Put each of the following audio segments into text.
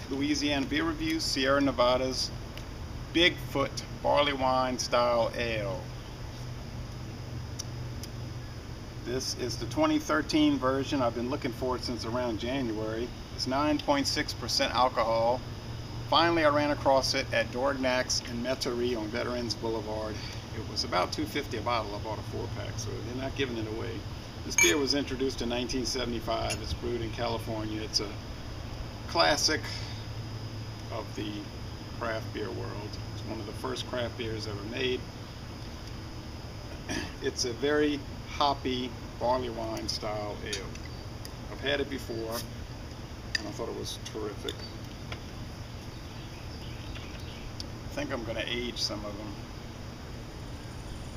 Louisiana Beer Review, Sierra Nevada's Bigfoot Barleywine Style Ale. This is the 2013 version. I've been looking for it since around January. It's 9.6% alcohol. Finally, I ran across it at Dorgnac's in Metairie on Veterans Boulevard. It was about $2.50 a bottle. I bought a 4-pack, so they're not giving it away. This beer was introduced in 1975. It's brewed in California. It's a classic of the craft beer world. It's one of the first craft beers ever made. It's a very hoppy barley wine style ale. I've had it before and I thought it was terrific. I think I'm going to age some of them.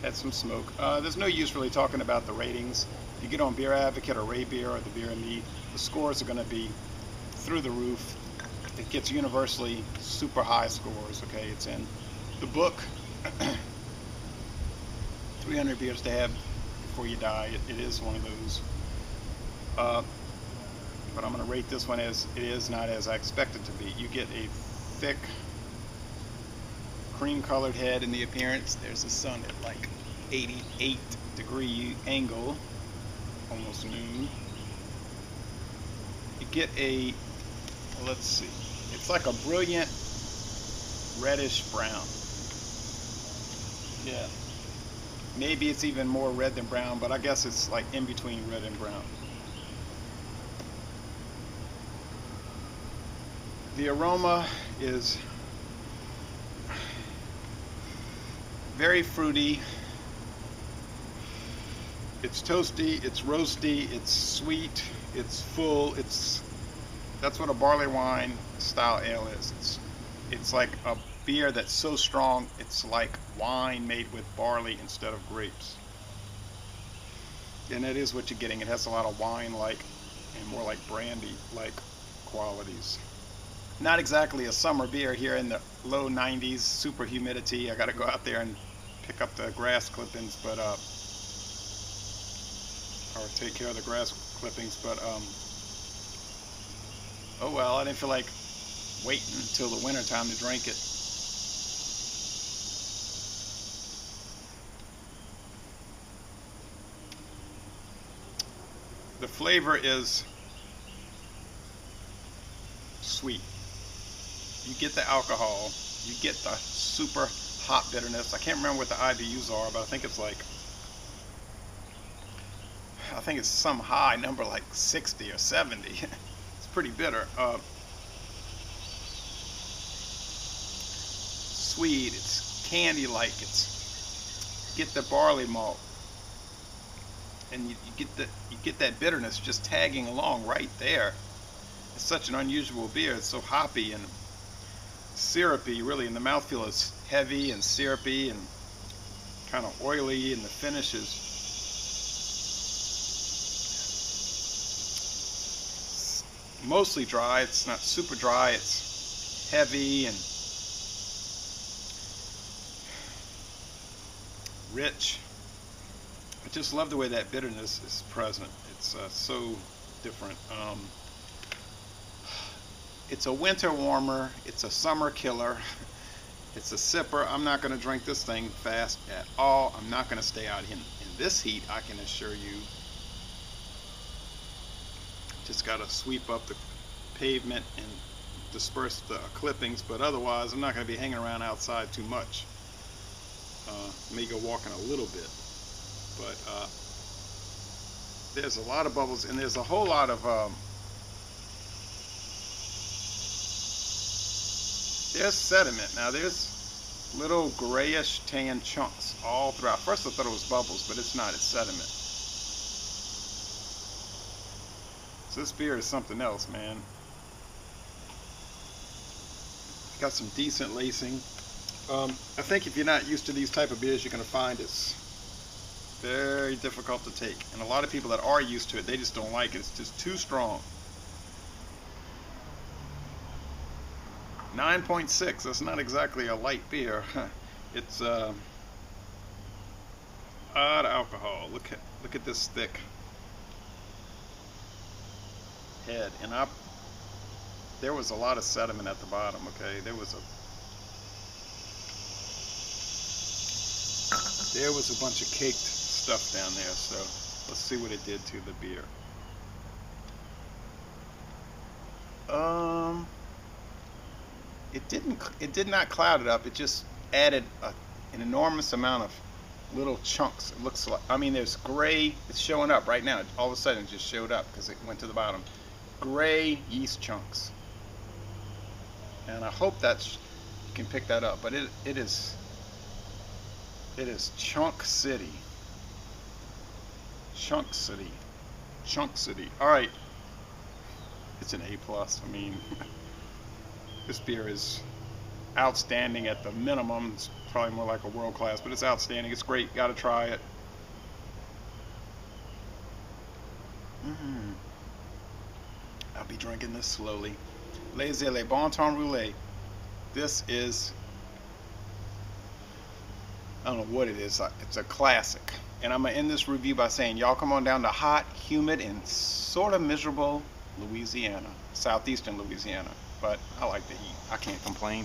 Had some smoke. There's no use really talking about the ratings. If you get on Beer Advocate or Ray Beer or the Beer and Me, the scores are going to be through the roof. It gets universally super high scores. Okay, it's in the book. 300 beers to have before you die. It is one of those. But I'm going to rate this one as it is, not as I expect it to be. You get a thick, cream-colored head in the appearance. There's the sun at like 88-degree angle, almost noon. You get a, let's see, it's like a brilliant reddish brown. Yeah. Maybe it's even more red than brown, but I guess it's like in between red and brown. The aroma is very fruity. It's toasty, it's roasty, it's sweet, it's full. That's what a barley wine style ale is. It's like a beer that's so strong it's like wine made with barley instead of grapes. And that is what you're getting. It has a lot of wine-like and more like brandy-like qualities. Not exactly a summer beer here in the low 90s, super humidity. I got to go out there and pick up the grass clippings, but or take care of the grass clippings, but oh well, I didn't feel like waiting until the winter time to drink it. The flavor is sweet. You get the alcohol, you get the super hot bitterness. I can't remember what the IBUs are, but I think it's some high number like 60 or 70. It's pretty bitter. Sweet, it's candy-like. You get the barley malt, and you get that bitterness just tagging along right there. It's such an unusual beer. It's so hoppy and syrupy, really, and the mouthfeel is heavy and syrupy and kind of oily, and the finish is mostly dry. It's not super dry. It's heavy and rich. I just love the way that bitterness is present. It's so different. It's a winter warmer. It's a summer killer. It's a sipper. I'm not going to drink this thing fast at all. I'm not going to stay out in this heat, I can assure you. Just got to sweep up the pavement and disperse the clippings, but otherwise I'm not going to be hanging around outside too much. May go walking a little bit, but there's a lot of bubbles, and there's a whole lot of there's sediment. Now there's little grayish tan chunks all throughout. First I thought it was bubbles, but it's not. It's sediment. So this beer is something else, man. Got some decent lacing. I think if you're not used to these type of beers, you're going to find it's very difficult to take. And a lot of people that are used to it, they just don't like it. It's just too strong. 9.6, that's not exactly a light beer. It's odd alcohol. Look at this thick head. And there was a lot of sediment at the bottom. Okay, there was a bunch of caked stuff down there. So let's see what it did to the beer. It did not cloud it up. It just added an enormous amount of little chunks. It looks like, I mean, there's gray. It's showing up right now. All of a sudden, it just showed up because it went to the bottom. Gray yeast chunks. And I hope that you can pick that up. But it is Chunk City. Chunk City. Chunk City. All right. It's an A+. I mean, this beer is outstanding at the minimum. It's probably more like a world class, but it's outstanding. It's great. Got to try it. I'll be drinking this slowly. Le Bon Temps Roulé. This is, I don't know what it is. It's a classic. And I'm going to end this review by saying, y'all come on down to hot, humid, and sort of miserable Louisiana, southeastern Louisiana. But I like the heat. I can't complain.